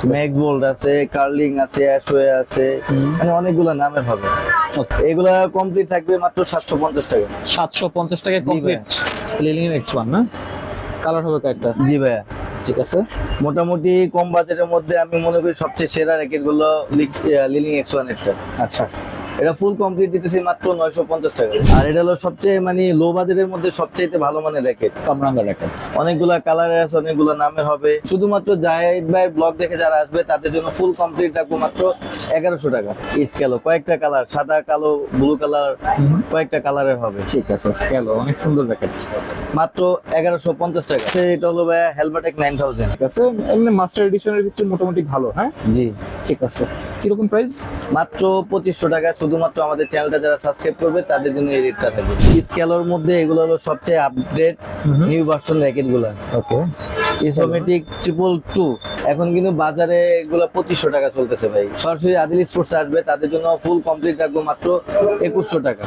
Max bold আছে, curling আছে, অ্যাশওয়ে আছে, মানে অনেকগুলো নামের হবে। এগুলা কমপ্লিট থাকবে মাত্র 750 টাকা। 750 টাকায় কমপ্লিট লিলিং X1 না? কালার হবে কয়েকটা? জি ভাইয়া। ঠিক আছে। মোটামুটি কম বাজেটের মধ্যে আমি মনে করি সবচেয়ে সেরা র্যাকেট গুলো লিলিং X1 এরটা। আচ্ছা, এটা ফুল কমপ্লিট দিতেছি মাত্র 950 টাকা। আর এটা হলো সবচেয়ে মানে লো বাজেটের মধ্যে সবচেয়ে ভালো মানের র্যাকেট। কামরাঙ্গা র্যাকেট। অনেকগুলা কালারের আছে, অনেকগুলা নামের হবে। শুধুমাত্র জাহিদ ভাইয়ের ব্লগ দেখে যারা আসবে তাদের জন্য ফুল কমপ্লিট রাখবো মাত্র 1100 টাকা। স্কেলও কয়েকটা কালার, সাদা, কালো, ব্লু কালার, কয়েকটা কালারের হবে। ঠিক আছে, স্কেল অনেক সুন্দর র্যাকেট। মাত্র 1150 টাকা। এটা হলো ভাইয়া হেলবাটেক 9000। ঠিক আছে, এমনি মাস্টার এডিশনের ভিতরে মোটামুটি ভালো। হ্যাঁ, জি। ঠিক আছে। কিরকম প্রাইস? মাত্র 2500 টাকা। শুধুমাত্র আমাদের চ্যানেলটা যারা সাবস্ক্রাইব করবে তাদের জন্য এই রেটটা থাকবে। স্কেলের মধ্যে এগুলো হলো সবচেয়ে আপডেট নিউ ভার্সন র্যাকেট গুলা। ওকে। ইসোমেটিক 222 এখন কিন্তু বাজারে এগুলো 2500 টাকা চলতেছে ভাই। সরাসরি আদিল স্পোর্টস আসবে তাদের জন্য ফুল কমপ্লিট রাখবো মাত্র 2100 টাকা।